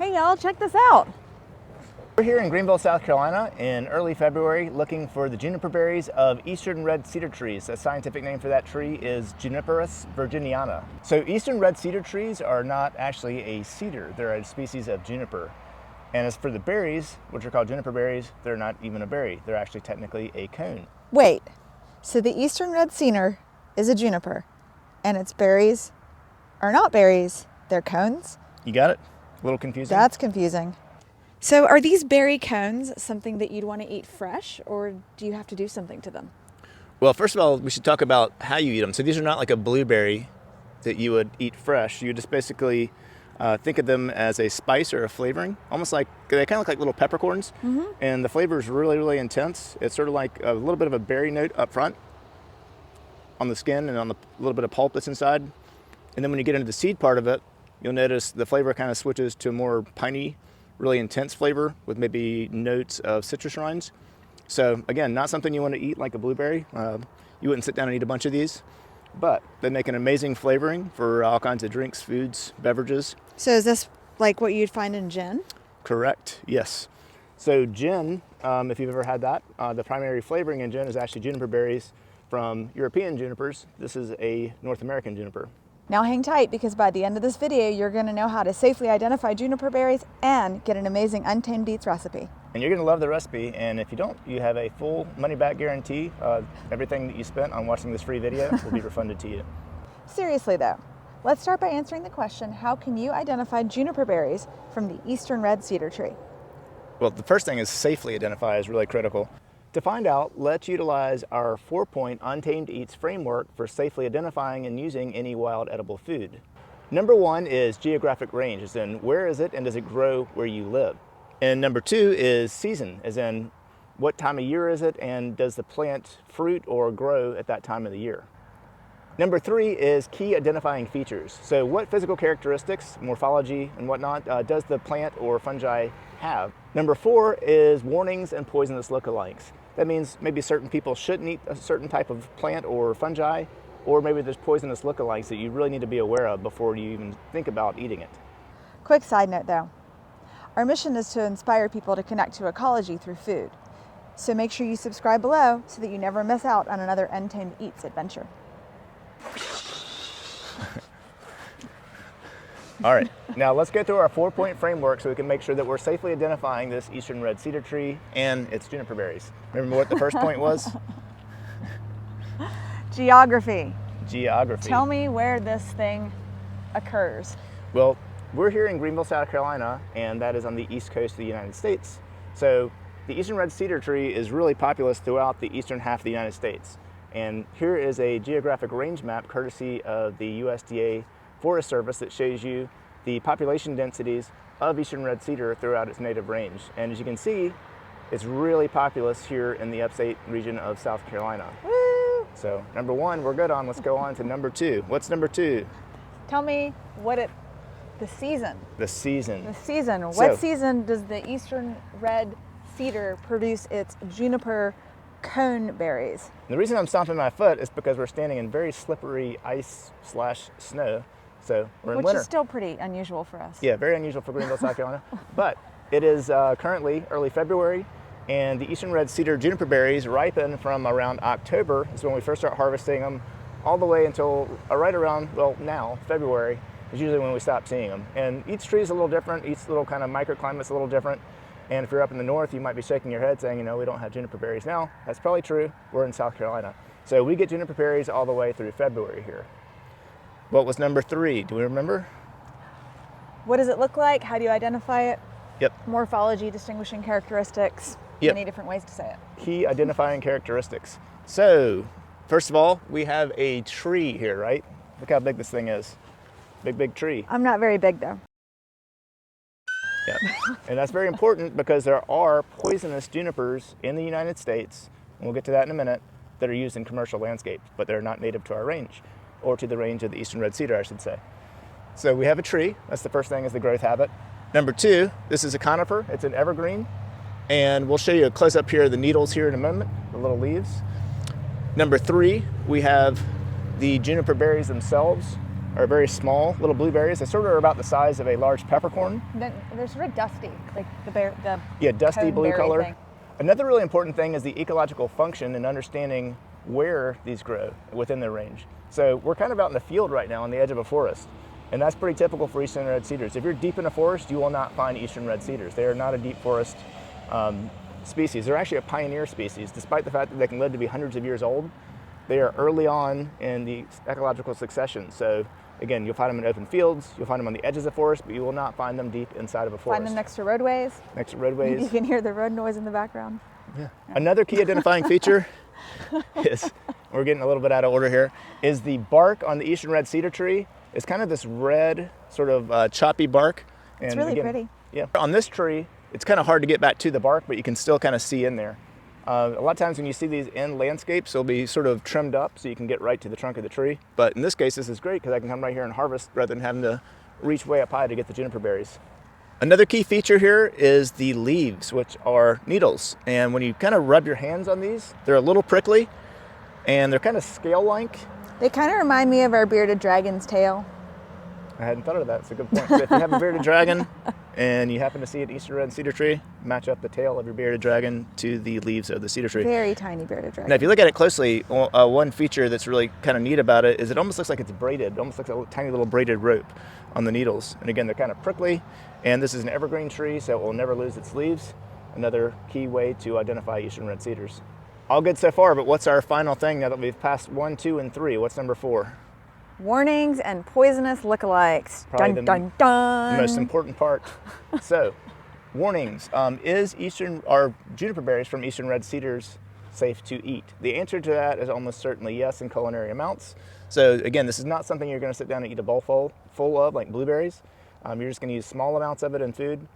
Hey y'all, check this out. We're here in Greenville, South Carolina in early February looking for the juniper berries of eastern red cedar trees. The scientific name for that tree is Juniperus virginiana. So eastern red cedar trees are not actually a cedar, they're a species of juniper. And as for the berries, which are called juniper berries, they're not even a berry. They're actually technically a cone. Wait, so the eastern red cedar is a juniper and its berries are not berries, they're cones? You got it? A little confusing? That's confusing. So are these berry cones something that you'd want to eat fresh, or do you have to do something to them? Well, first of all, we should talk about how you eat them. So these are not like a blueberry that you would eat fresh. You just basically think of them as a spice or a flavoring, almost like, they kind of look like little peppercorns, and the flavor is really, really intense. It's sort of like a little bit of a berry note up front on the skin and on the little bit of pulp that's inside. And then when you get into the seed part of it, you'll notice the flavor kind of switches to a more piney, really intense flavor with maybe notes of citrus rinds. So again, not something you want to eat like a blueberry. You wouldn't sit down and eat a bunch of these, but they make an amazing flavoring for all kinds of drinks, foods, beverages. So is this like what you'd find in gin? Correct, yes. So gin, if you've ever had that, the primary flavoring in gin is actually juniper berries from European junipers. This is a North American juniper. Now hang tight, because by the end of this video, you're going to know how to safely identify juniper berries and get an amazing Untamed Eats recipe. And you're going to love the recipe, and if you don't, you have a full money-back guarantee. Everything that you spent on watching this free video will be refunded to you. Seriously though, let's start by answering the question, how can you identify juniper berries from the eastern red cedar tree? Well, the first thing is safely identify is really critical. To find out, let's utilize our 4-point Untamed Eats Framework for safely identifying and using any wild edible food. Number 1 is geographic range, as in where is it and does it grow where you live? And number 2 is season, as in what time of year is it and does the plant fruit or grow at that time of the year? Number 3 is key identifying features. So what physical characteristics, morphology and whatnot, does the plant or fungi have? Number 4 is warnings and poisonous lookalikes. That means maybe certain people shouldn't eat a certain type of plant or fungi, or maybe there's poisonous lookalikes that you really need to be aware of before you even think about eating it. Quick side note though, our mission is to inspire people to connect to ecology through food. So make sure you subscribe below so that you never miss out on another Untamed Eats adventure. All right, now let's go through our 4-point framework so we can make sure that we're safely identifying this eastern red cedar tree and its juniper berries. Remember what the first point was? Geography. Geography. Tell me where this thing occurs. Well, we're here in Greenville, South Carolina, and that is on the east coast of the United States. So the eastern red cedar tree is really populous throughout the eastern half of the United States. And here is a geographic range map courtesy of the USDA Forest Service that shows you the population densities of eastern red cedar throughout its native range. And as you can see, it's really populous here in the upstate region of South Carolina. Woo! So number 1, we're good on. Let's go on to number 2. What's number 2? Tell me the season. The season. The season. What season does the eastern red cedar produce its juniper cone berries? The reason I'm stomping my foot is because we're standing in very slippery ice/snow. So we're in winter. Which is still pretty unusual for us. Yeah, very unusual for Greenville, South Carolina. But it is currently early February, and the eastern red cedar juniper berries ripen from around October. Is when we first start harvesting them, all the way until right around, well, now, February is usually when we stop seeing them. And each tree is a little different. Each little kind of microclimate's a little different. And if you're up in the north, you might be shaking your head saying, you know, we don't have juniper berries now. That's probably true. We're in South Carolina. So we get juniper berries all the way through February here. What was number 3? Do we remember? What does it look like? How do you identify it? Yep. Morphology, distinguishing characteristics. Yep. Many different ways to say it. Key identifying characteristics. So, first of all, we have a tree here, right? Look how big this thing is. Big, big tree. I'm not very big though. Yeah. And that's very important because there are poisonous junipers in the United States, and we'll get to that in a minute, that are used in commercial landscapes, but they're not native to our range, or to the range of the eastern red cedar, I should say. So we have a tree. That's the first thing, is the growth habit. Number 2, this is a conifer. It's an evergreen. And we'll show you a close up here of the needles here in a moment, the little leaves. Number 3, we have the juniper berries themselves. are very small little blueberries. They sort of are about the size of a large peppercorn. They're sort of dusty, like the Yeah, dusty blue coneberry color. thing. Another really important thing is the ecological function and understanding where these grow within their range. So we're kind of out in the field right now on the edge of a forest, and that's pretty typical for eastern red cedars. If you're deep in a forest, you will not find eastern red cedars. They are not a deep forest species. They're actually a pioneer species. Despite the fact that they can live to be hundreds of years old, they are early on in the ecological succession. So again, you'll find them in open fields, you'll find them on the edges of forest, but you will not find them deep inside of a forest. Find them next to roadways. Next to roadways. You can hear the road noise in the background. Yeah. Another key identifying feature is, we're getting a little bit out of order here, is the bark on the eastern red cedar tree is kind of this red, sort of choppy bark. It's really pretty. Yeah. On this tree, it's kind of hard to get back to the bark, but you can still kind of see in there. A lot of times when you see these in landscapes, they'll be sort of trimmed up so you can get right to the trunk of the tree. But in this case, this is great because I can come right here and harvest rather than having to reach way up high to get the juniper berries. Another key feature here is the leaves, which are needles. And when you kind of rub your hands on these, they're a little prickly and they're kind of scale-like. They kind of remind me of our bearded dragon's tail. I hadn't thought of that. It's a good point. So if you have a bearded dragon and you happen to see an eastern red cedar tree, match up the tail of your bearded dragon to the leaves of the cedar tree. Very tiny bearded dragon. Now, if you look at it closely, one feature that's really kind of neat about it is it almost looks like it's braided. It almost looks like a tiny little braided rope on the needles. And again, they're kind of prickly. And this is an evergreen tree, so it will never lose its leaves. Another key way to identify eastern red cedars. All good so far, but what's our final thing now that we've passed 1, 2, and 3? What's number 4? Warnings and poisonous lookalikes. Probably Dun, dun, dun. The most important part. So, warnings. Are juniper berries from eastern red cedars safe to eat? The answer to that is almost certainly yes in culinary amounts. So again, this is not something you're going to sit down and eat a bowl full of, like blueberries. You're just going to use small amounts of it in food.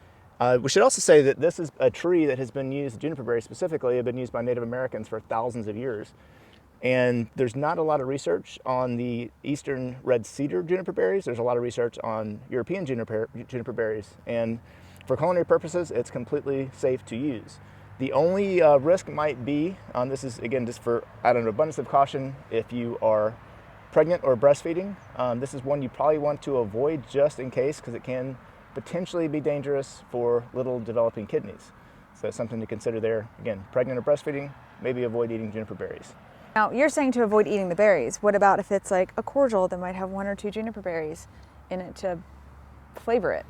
We should also say that this is a tree that has been used, juniper berries specifically, have been used by Native Americans for thousands of years. And there's not a lot of research on the eastern red cedar juniper berries. There's a lot of research on European juniper berries. And for culinary purposes, it's completely safe to use. The only risk might be, this is again just for out of an abundance of caution, if you are pregnant or breastfeeding. This is one you probably want to avoid just in case, because it can potentially be dangerous for little developing kidneys. So that's something to consider there. Again, pregnant or breastfeeding, maybe avoid eating juniper berries. Now, you're saying to avoid eating the berries. What about if it's like a cordial that might have 1 or 2 juniper berries in it to flavor it?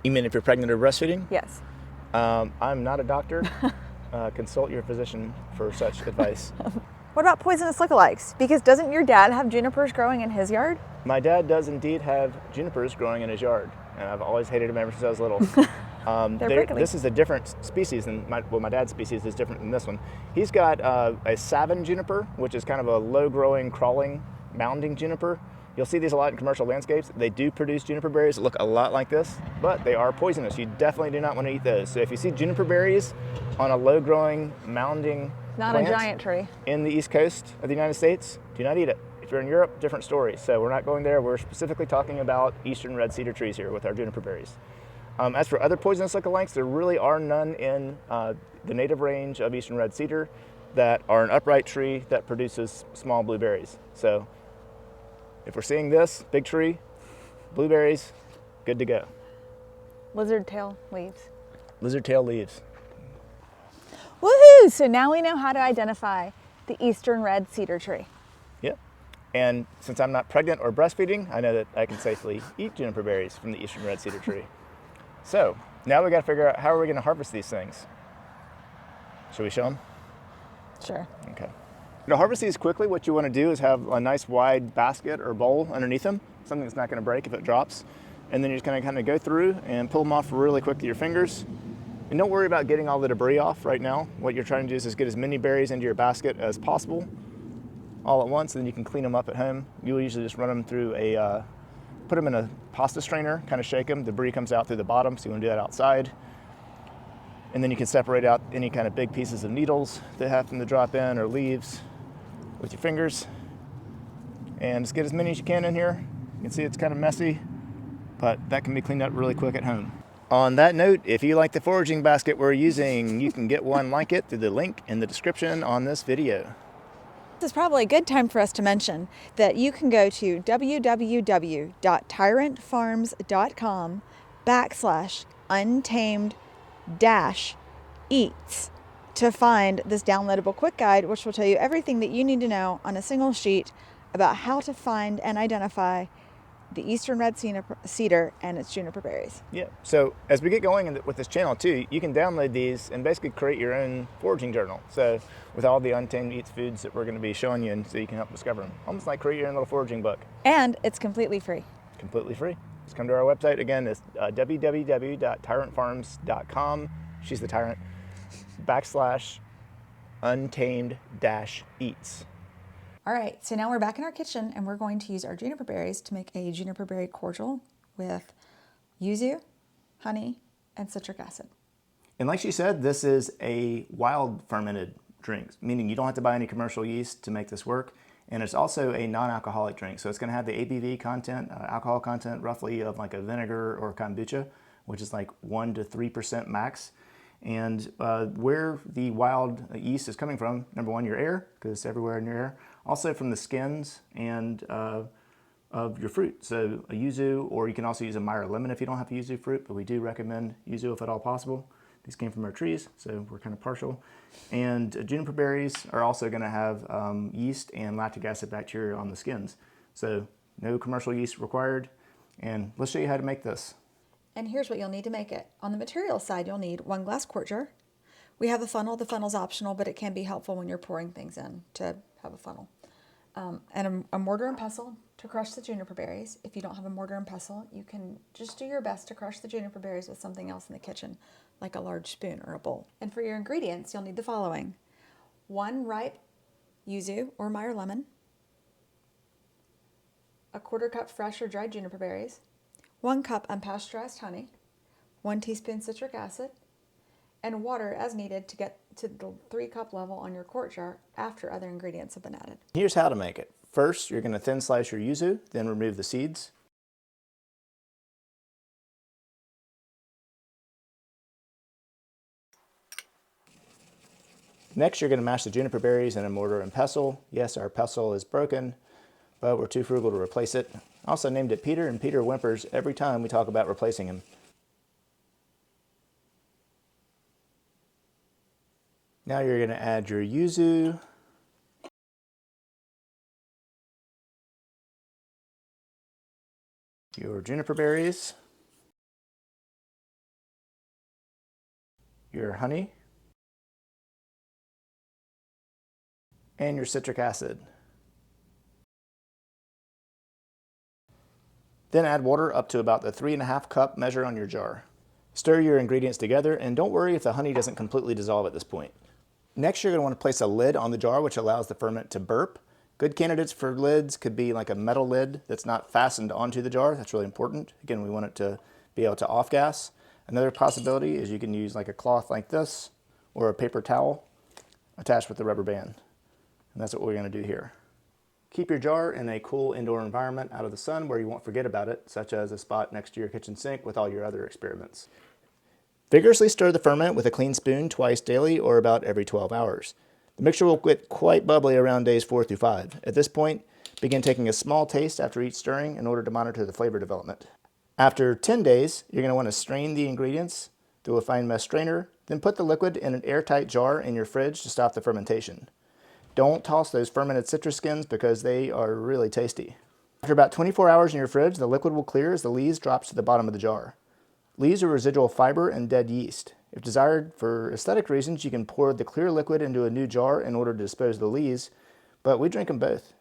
You mean if you're pregnant or breastfeeding? Yes. I'm not a doctor. Consult your physician for such advice. What about poisonous lookalikes? Because doesn't your dad have junipers growing in his yard? My dad does indeed have junipers growing in his yard, and I've always hated them ever since I was little. This is a different species than my dad's species is different than this one. He's got a savin juniper, which is kind of a low-growing, crawling, mounding juniper. You'll see these a lot in commercial landscapes. They do produce juniper berries that look a lot like this, but they are poisonous. You definitely do not want to eat those. So if you see juniper berries on a low-growing, mounding Not plant a giant tree. in the east coast of the United States, do not eat it. If you're in Europe, different story. So we're not going there. We're specifically talking about eastern red cedar trees here with our juniper berries. As for other poisonous lookalikes, there really are none in the native range of eastern red cedar that are an upright tree that produces small blueberries. So if we're seeing this big tree, blueberries, good to go. Lizard tail leaves. Lizard tail leaves. Woohoo! So now we know how to identify the eastern red cedar tree. Yep. And since I'm not pregnant or breastfeeding, I know that I can safely eat juniper berries from the eastern red cedar tree. So now we got to figure out how are we going to harvest these things. Should we show them? Sure. Okay. To harvest these quickly, what you want to do is have a nice wide basket or bowl underneath them, something that's not going to break if it drops. And then you're just going to kind of go through and pull them off really quick with your fingers. And don't worry about getting all the debris off right now. What you're trying to do is just get as many berries into your basket as possible all at once, and then you can clean them up at home. You'll usually just run them through put them in a pasta strainer, kind of shake them. Debris comes out through the bottom, so you want to do that outside. And then you can separate out any kind of big pieces of needles that happen to drop in or leaves with your fingers. And just get as many as you can in here. You can see it's kind of messy, but that can be cleaned up really quick at home. On that note, if you like the foraging basket we're using, you can get one like it through the link in the description on this video. This is probably a good time for us to mention that you can go to www.tyrantfarms.com/untamed-eats to find this downloadable quick guide, which will tell you everything that you need to know on a single sheet about how to find and identify the eastern red cedar and its juniper berries. Yeah, so as we get going with this channel too, you can download these and basically create your own foraging journal. So with all the Untamed Eats foods that we're going to be showing you, and so you can help discover them. Almost like create your own little foraging book. And it's completely free. Completely free. Just come to our website. Again, it's www.tyrantfarms.com. She's the tyrant. /untamed-eats. All right, so now we're back in our kitchen and we're going to use our juniper berries to make a juniper berry cordial with yuzu, honey, and citric acid. And like she said, this is a wild fermented drink, meaning you don't have to buy any commercial yeast to make this work. And it's also a non-alcoholic drink. So it's gonna have the ABV content, alcohol content roughly of like a vinegar or kombucha, which is like 1 to 3% max. And where the wild yeast is coming from, number one, your air, because it's everywhere in your air. Also from the skins and of your fruit. So a yuzu, or you can also use a Meyer lemon if you don't have yuzu fruit, but we do recommend yuzu if at all possible. These came from our trees, so we're kind of partial. And juniper berries are also going to have yeast and lactic acid bacteria on the skins. So no commercial yeast required. And let's show you how to make this. And here's what you'll need to make it. On the materials side, you'll need 1 glass quart jar. We have a funnel. The funnel's optional, but it can be helpful when you're pouring things in to have a funnel. And a mortar and pestle to crush the juniper berries. If you don't have a mortar and pestle, you can just do your best to crush the juniper berries with something else in the kitchen, like a large spoon or a bowl. And for your ingredients, you'll need the following: 1 ripe yuzu or Meyer lemon, a 1/4 cup fresh or dried juniper berries, 1 cup unpasteurized honey, 1 teaspoon citric acid, and water as needed to get to the 3-cup level on your quart jar after other ingredients have been added. Here's how to make it. First, you're going to thin slice your yuzu, then remove the seeds. Next, you're going to mash the juniper berries in a mortar and pestle. Yes, our pestle is broken, but we're too frugal to replace it. I also named it Peter, and Peter whimpers every time we talk about replacing him. Now you're going to add your yuzu, your juniper berries, your honey, and your citric acid. Then add water up to about the 3.5 cup measure on your jar. Stir your ingredients together, and don't worry if the honey doesn't completely dissolve at this point. Next, you're going to want to place a lid on the jar, which allows the ferment to burp. Good candidates for lids could be like a metal lid that's not fastened onto the jar. That's really important. Again, we want it to be able to off-gas. Another possibility is you can use like a cloth like this or a paper towel attached with a rubber band. And that's what we're going to do here. Keep your jar in a cool indoor environment out of the sun where you won't forget about it, such as a spot next to your kitchen sink with all your other experiments. Vigorously stir the ferment with a clean spoon twice daily or about every 12 hours. The mixture will get quite bubbly around days 4 through 5. At this point, begin taking a small taste after each stirring in order to monitor the flavor development. After 10 days, you're going to want to strain the ingredients through a fine mesh strainer, then put the liquid in an airtight jar in your fridge to stop the fermentation. Don't toss those fermented citrus skins because they are really tasty. After about 24 hours in your fridge, the liquid will clear as the lees drops to the bottom of the jar. Lees are residual fiber and dead yeast. If desired for aesthetic reasons, you can pour the clear liquid into a new jar in order to dispose of the lees, but we drink them both.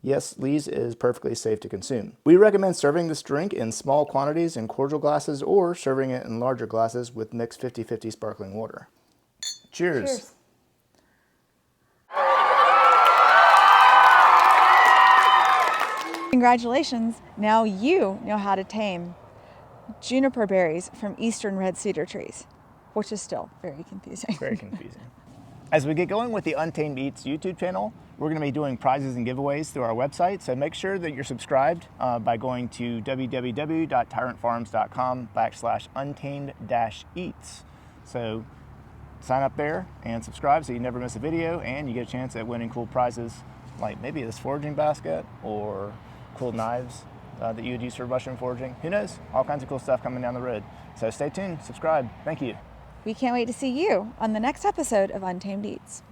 Yes, lees is perfectly safe to consume. We recommend serving this drink in small quantities in cordial glasses or serving it in larger glasses with mixed 50-50 sparkling water. Cheers. Cheers. Congratulations, now you know how to tame juniper berries from eastern red cedar trees, which is still very confusing. Very confusing. As we get going with the Untamed Eats YouTube channel, we're going to be doing prizes and giveaways through our website, so make sure that you're subscribed by going to www.tyrantfarms.com/untamed-eats. So sign up there and subscribe so you never miss a video, and you get a chance at winning cool prizes like maybe this foraging basket or cool knives that you would use for mushroom foraging. Who knows? All kinds of cool stuff coming down the road. So stay tuned, subscribe. Thank you. We can't wait to see you on the next episode of Untamed Eats.